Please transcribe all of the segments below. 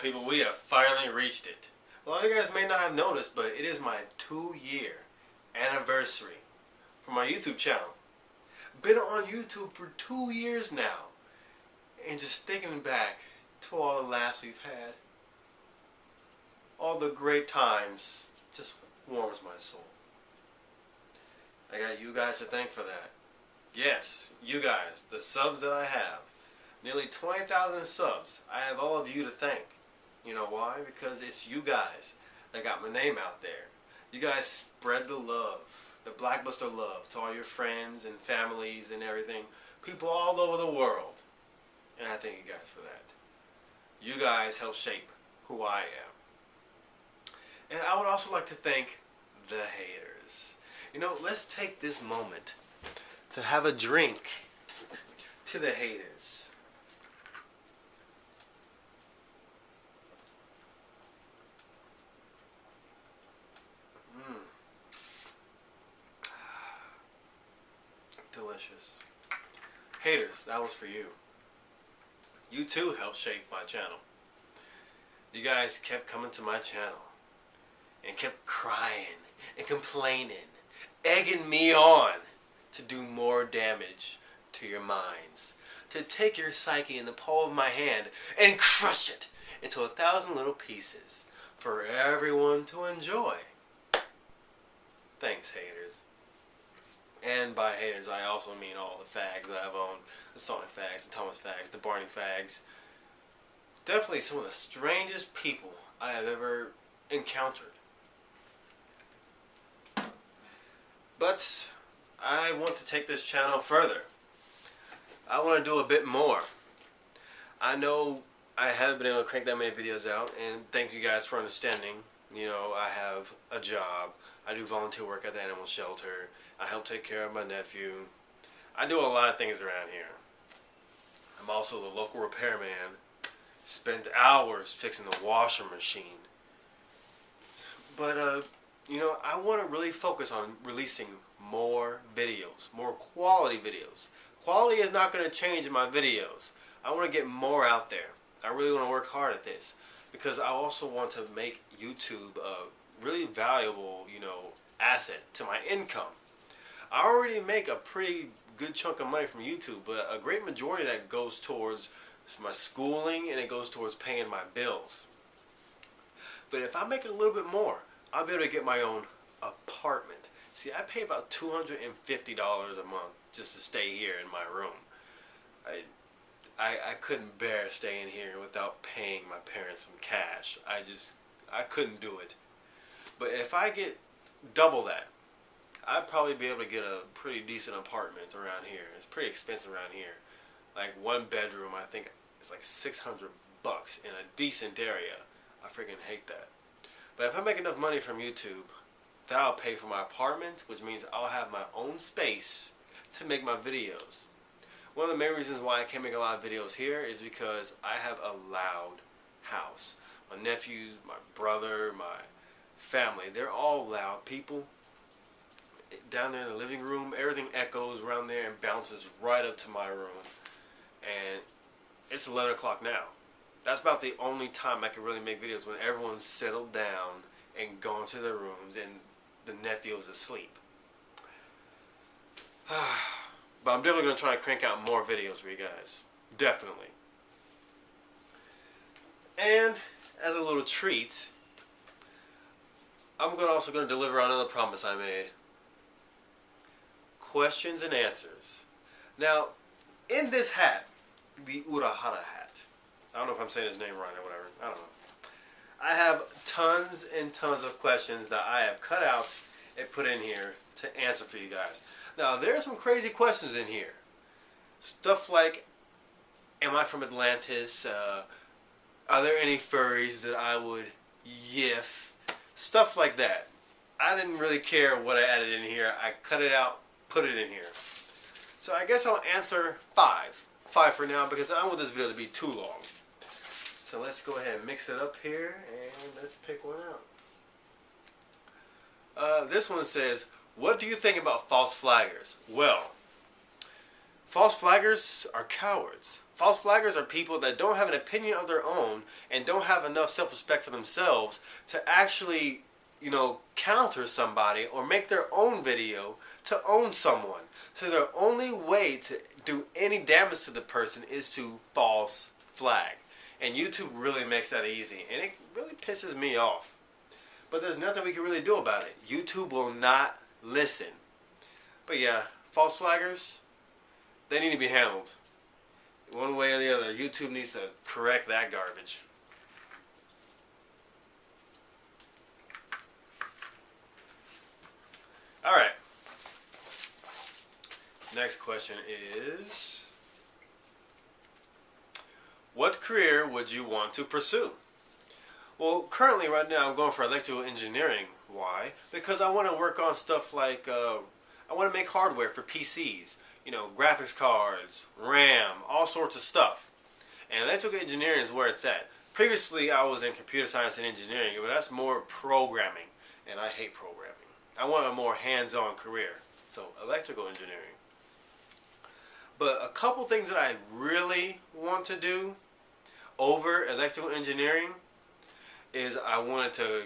people, we have finally reached it. A lot of you guys may not have noticed, but it is my 2-year anniversary for my YouTube channel. Been on YouTube for 2 years now. And just thinking back to all the laughs we've had, all the great times, just warms my soul. I got you guys to thank for that. Yes, you guys, the subs that I have. Nearly 20,000 subs. I have all of you to thank. You know why? Because it's you guys that got my name out there. You guys spread the love, the Blackbuster love, to all your friends and families and everything. People all over the world. And I thank you guys for that. You guys help shape who I am. And I would also like to thank the haters. You know, let's take this moment to have a drink to the haters. Delicious. Haters, that was for you. You too helped shape my channel. You guys kept coming to my channel and kept crying and complaining, egging me on to do more damage to your minds, to take your psyche in the palm of my hand and crush it into 1,000 little pieces for everyone to enjoy. Thanks, haters. And by haters, I also mean all the fags that I've owned. The Sonic fags, the Thomas fags, the Barney fags. Definitely some of the strangest people I have ever encountered. But I want to take this channel further. I want to do a bit more. I know I haven't been able to crank that many videos out, and thank you guys for understanding. You know, I have a job. I do volunteer work at the animal shelter. I help take care of my nephew. I do a lot of things around here. I'm also the local repairman. Spent hours fixing the washer machine. But, you know, I want to really focus on releasing more videos, more quality videos. Quality is not going to change in my videos. I want to get more out there. I really want to work hard at this because I also want to make YouTube a really valuable, you know, asset to my income. I already make a pretty good chunk of money from YouTube, but a great majority of that goes towards my schooling and it goes towards paying my bills. But if I make a little bit more, I'll be able to get my own apartment. See, I pay about $250 a month just to stay here in my room. I couldn't bear staying here without paying my parents some cash. I couldn't do it. But if I get double that, I'd probably be able to get a pretty decent apartment around here. It's pretty expensive around here. Like one bedroom, I think it's like $600 in a decent area. I freaking hate that. But if I make enough money from YouTube, that'll pay for my apartment, which means I'll have my own space to make my videos. One of the main reasons why I can't make a lot of videos here is because I have a loud house. My nephews, my brother, my family, they're all loud people. Down there in the living room, everything echoes around there and bounces right up to my room. And it's 11 o'clock now. That's about the only time I can really make videos, when everyone's settled down and gone to their rooms and the nephew is asleep. But I'm definitely going to try and crank out more videos for you guys. Definitely. And as a little treat, I'm also going to deliver on another promise I made. Questions and answers. Now, in this hat, the Urahara hat, I don't know if I'm saying his name right or whatever, I don't know. I have tons and tons of questions that I have cut out and put in here to answer for you guys. Now, there are some crazy questions in here. Stuff like, am I from Atlantis? Are there any furries that I would yiff? Stuff like that. I didn't really care what I added in here. I cut it out, put it in here. So I guess I'll answer 5. 5 for now, because I don't want this video to be too long. So let's go ahead and mix it up here and let's pick one out. This one says, what do you think about false flaggers? Well, False flaggers are cowards. False flaggers are people that don't have an opinion of their own and don't have enough self-respect for themselves to actually, counter somebody or make their own video to own someone. So their only way to do any damage to the person is to false flag. And YouTube really makes that easy, and it really pisses me off. But there's nothing we can really do about it. YouTube will not listen. But yeah, false flaggers, they need to be handled. One way or the other, YouTube needs to correct that garbage. Alright. Next question is, what career would you want to pursue? Well, currently right now I'm going for electrical engineering. Why? Because I want to work on stuff like, I want to make hardware for PCs. Graphics cards, RAM, all sorts of stuff. And electrical engineering is where it's at. Previously I was in computer science and engineering, but that's more programming. And I hate programming. I want a more hands-on career. So electrical engineering. But a couple things that I really want to do over electrical engineering is I wanted to,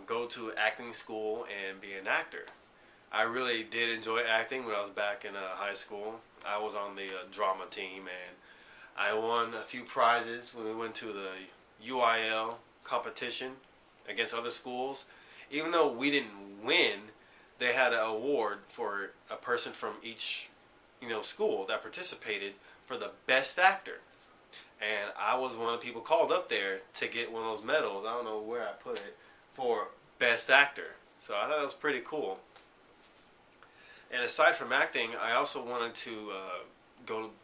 go to acting school and be an actor. I really did enjoy acting when I was back in high school. I was on the drama team, and I won a few prizes when we went to the UIL competition against other schools. Even though we didn't win, they had an award for a person from each school that participated for the best actor. And I was one of the people called up there to get one of those medals. I don't know where I put it, for best actor. So I thought that was pretty cool. And aside from acting, I also wanted to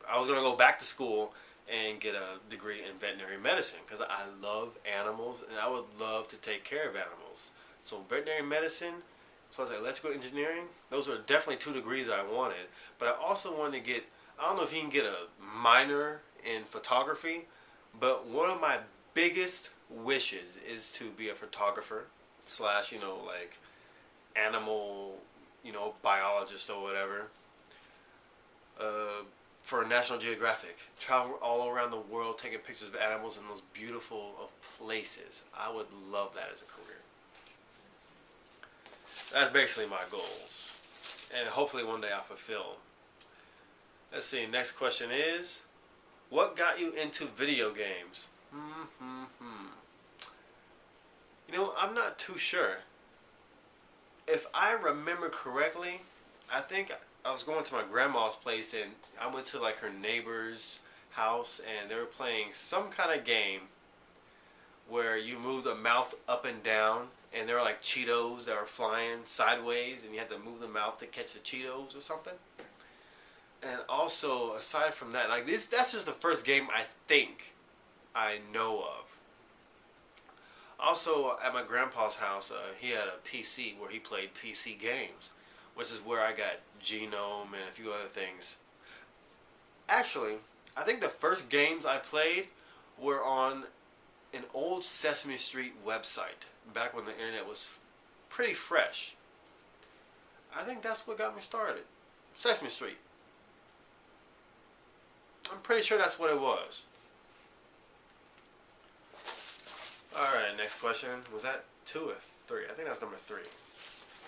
I was going to go back to school and get a degree in veterinary medicine because I love animals and I would love to take care of animals. So veterinary medicine plus electrical engineering, those were definitely two degrees that I wanted. But I also wanted to get, I don't know if you can get a minor in photography, but one of my biggest wishes is to be a photographer slash, like animal, biologist or whatever, for National Geographic. Travel all around the world taking pictures of animals in those beautiful places. I would love that as a career. That's basically my goals. And hopefully one day I'll fulfill. Let's see, next question is, what got you into video games? I'm not too sure. If I remember correctly, I think I was going to my grandma's place and I went to like her neighbor's house and they were playing some kind of game where you move the mouth up and down and there were like Cheetos that were flying sideways and you had to move the mouth to catch the Cheetos or something. And also, aside from that, that's just the first game I think I know of. Also, at my grandpa's house, he had a PC where he played PC games, which is where I got Genome and a few other things. Actually, I think the first games I played were on an old Sesame Street website, back when the internet was pretty fresh. I think that's what got me started. Sesame Street. I'm pretty sure that's what it was. Alright, next question. Was that 2 or 3? I think that's number 3.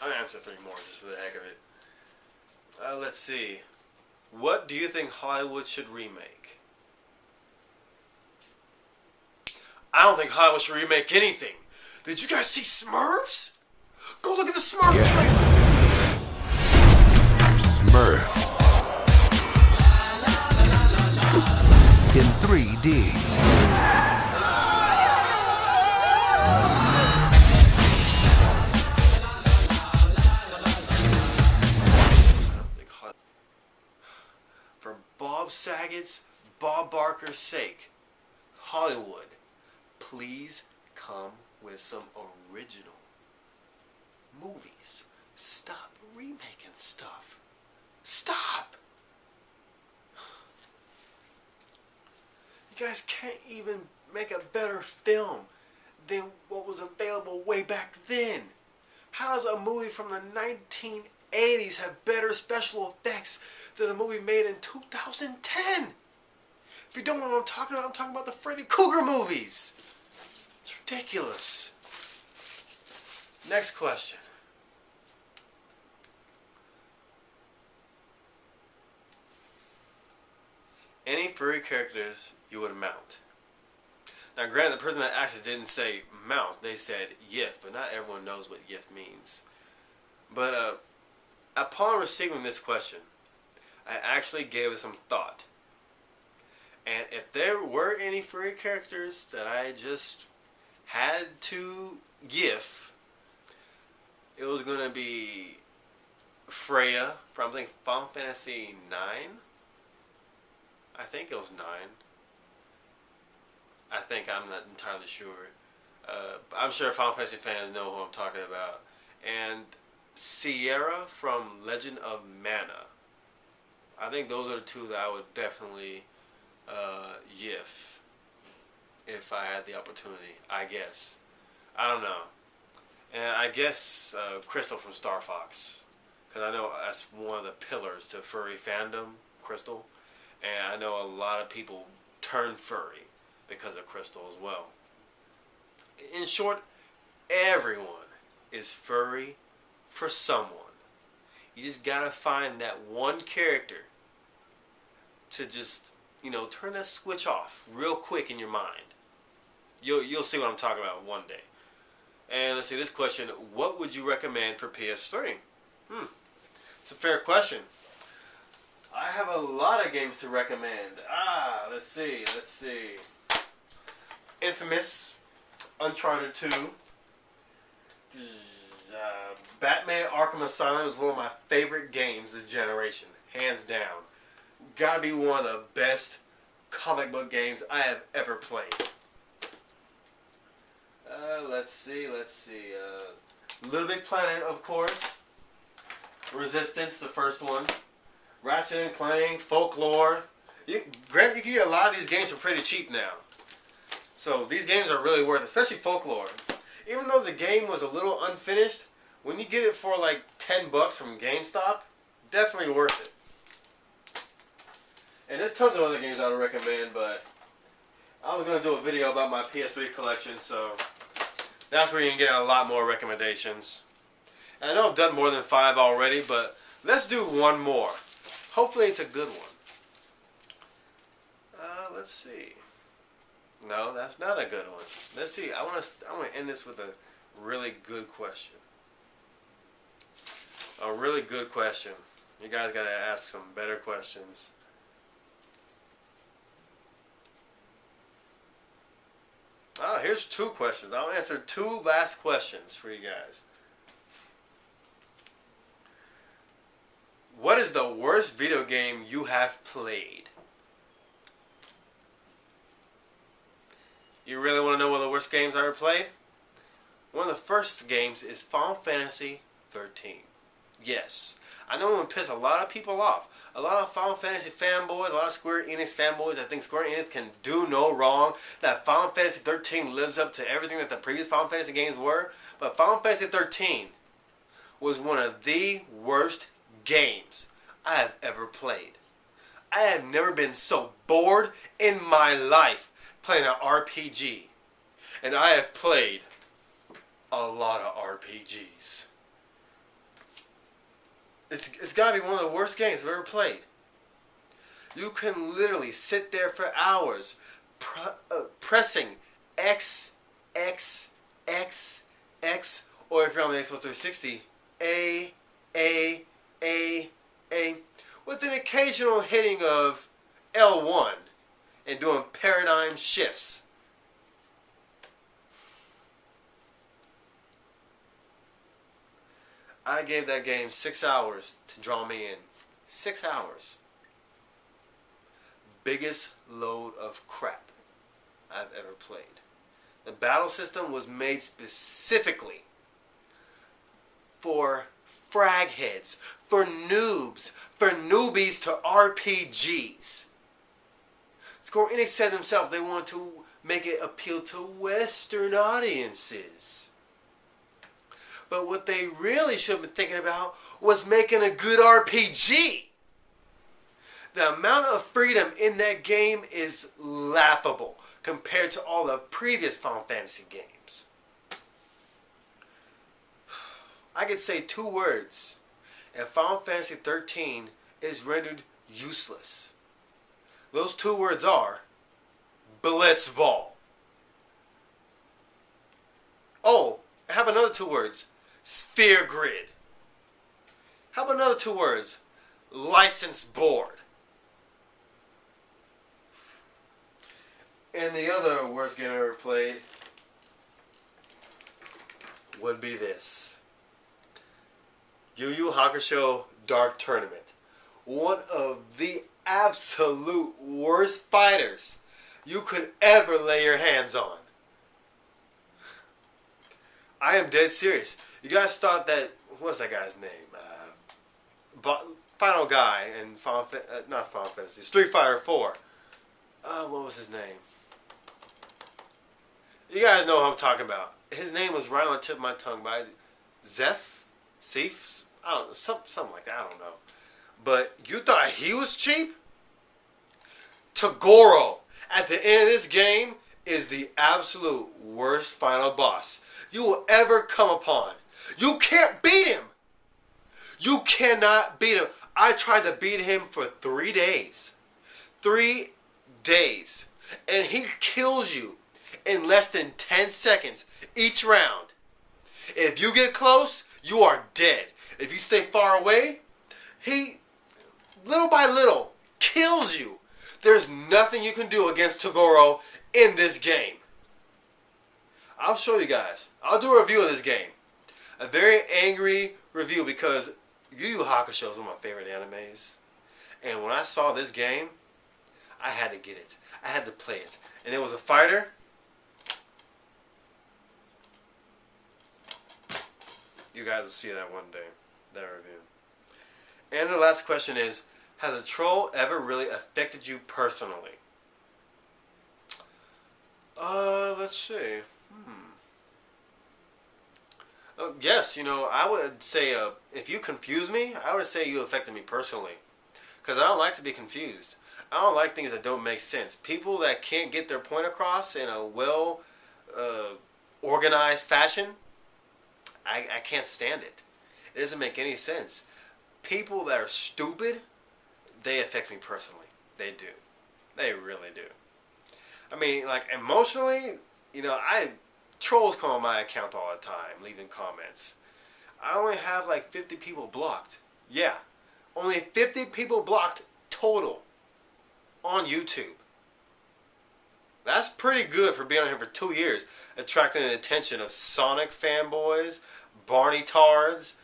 I'll answer 3 more just for the heck of it. Let's see. What do you think Hollywood should remake? I don't think Hollywood should remake anything. Did you guys see Smurfs? Go look at the Smurf trailer. Smurf in 3D. For Bob Saget's, Bob Barker's sake, Hollywood, please come with some original movies. Stop remaking stuff. Stop! You guys can't even make a better film than what was available way back then. How's a movie from the 80s have better special effects than a movie made in 2010. If you don't know what I'm talking about the Freddy Krueger movies. It's ridiculous. Next question. Any furry characters you would mount? Now granted, the person that actually didn't say mount, they said YIF, but not everyone knows what YIF means. But upon receiving this question, I actually gave it some thought. And if there were any furry characters that I just had to YIF, it was going to be Freya from, I think, Final Fantasy 9. I think it was 9. I think, I'm not entirely sure. I'm sure Final Fantasy fans know who I'm talking about. And Sierra from Legend of Mana. I think those are the two that I would definitely YIF if I had the opportunity, I guess. I don't know. And I guess Crystal from Star Fox. Because I know that's one of the pillars to furry fandom, Crystal. And I know a lot of people turn furry because of Crystal as well. In short, everyone is furry for someone. You just gotta find that one character to just, you know, turn that switch off real quick in your mind. You'll see what I'm talking about one day. And let's see this question: what would you recommend for PS3? It's a fair question. I have a lot of games to recommend. Let's see. Infamous, Uncharted 2, Batman Arkham Asylum is one of my favorite games this generation, hands down. Gotta be one of the best comic book games I have ever played. Let's see. Little Big Planet, of course. Resistance, the first one. Ratchet and Clank, Folklore. Granted, you can get a lot of these games for pretty cheap now. So these games are really worth it, especially Folklore. Even though the game was a little unfinished, when you get it for like $10 from GameStop, definitely worth it. And there's tons of other games I would recommend, but I was going to do a video about my PS3 collection, so that's where you can get a lot more recommendations. And I know I've done more than 5 already, but let's do one more. Hopefully it's a good one. Let's see. No, that's not a good one. Let's see. I want to end this with a really good question. A really good question. You guys got to ask some better questions. Here's 2 questions. I'll answer 2 last questions for you guys. What is the worst video game you have played? You really want to know one of the worst games I ever played? One of the first games is Final Fantasy 13. Yes, I know I'm going to piss a lot of people off. A lot of Final Fantasy fanboys, a lot of Square Enix fanboys that think Square Enix can do no wrong, that Final Fantasy 13 lives up to everything that the previous Final Fantasy games were. But Final Fantasy 13 was one of the worst games I have ever played. I have never been so bored in my life playing an RPG. And I have played a lot of RPGs. It's got to be one of the worst games I've ever played. You can literally sit there for hours pressing X, X, X, X, or if you're on the Xbox 360, A, with an occasional hitting of L1 and doing paradigm shifts. I gave that game 6 hours to draw me in. 6 hours. Biggest load of crap I've ever played. The battle system was made specifically for frag heads, for noobs, for newbies to RPGs. Square Enix said themselves they wanted to make it appeal to Western audiences. But what they really should have been thinking about was making a good RPG. The amount of freedom in that game is laughable compared to all the previous Final Fantasy games. I could say 2 words, and Final Fantasy 13 is rendered useless. Those 2 words are Blitzball. Oh, how about another 2 words? Sphere Grid. How about another 2 words? License Board. And the other worst game I ever played would be this. Yu Yu Hakusho Dark Tournament. One of the absolute worst fighters you could ever lay your hands on. I am dead serious. You guys thought that, what's that guy's name? Final guy in not Final Fantasy, Street Fighter 4. What was his name? You guys know what I'm talking about. His name was right on the tip of my tongue, but Seif? I don't know, something like that, I don't know. But you thought he was cheap? Toguro, at the end of this game, is the absolute worst final boss you will ever come upon. You can't beat him. You cannot beat him. I tried to beat him for 3 days. 3 days. And he kills you in less than 10 seconds each round. If you get close, you are dead. If you stay far away, he, little by little, kills you. There's nothing you can do against Toguro in this game. I'll show you guys. I'll do a review of this game. A very angry review because Yu Yu Hakusho is one of my favorite animes. And when I saw this game, I had to get it. I had to play it. And it was a fighter. You guys will see that one day. That review. And the last question is, has a troll ever really affected you personally? Let's see. Yes, you know, I would say, if you confuse me, I would say you affected me personally. Because I don't like to be confused. I don't like things that don't make sense. People that can't get their point across in a well organized fashion, I can't stand it. It doesn't make any sense. People that are stupid, they affect me personally. They do. They really do. I mean, like, emotionally, you know, trolls come on my account all the time, leaving comments. I only have like 50 people blocked. Yeah, only 50 people blocked total on YouTube. That's pretty good for being on here for 2 years, attracting the attention of Sonic fanboys, Barney tards,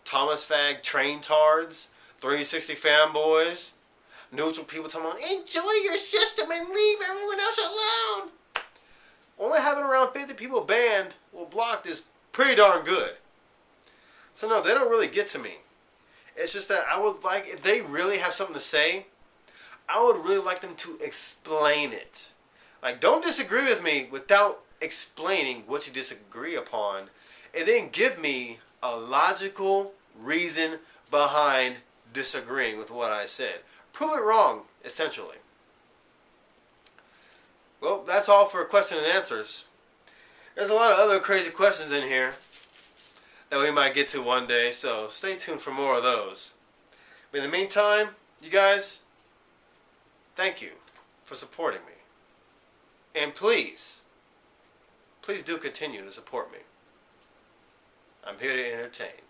Thomas Fag train tards, 360 fanboys, neutral people talking about, enjoy your system and leave everyone else alone. Only having around 50 people banned or blocked is pretty darn good. So no, they don't really get to me. It's just that I would like, if they really have something to say, I would really like them to explain it. Like, don't disagree with me without explaining what you disagree upon, and then give me a logical reason behind disagreeing with what I said. Prove it wrong, essentially. Well, that's all for question and answers. There's a lot of other crazy questions in here that we might get to one day, so stay tuned for more of those. But in the meantime, you guys, thank you for supporting me. And please do continue to support me. I'm here to entertain.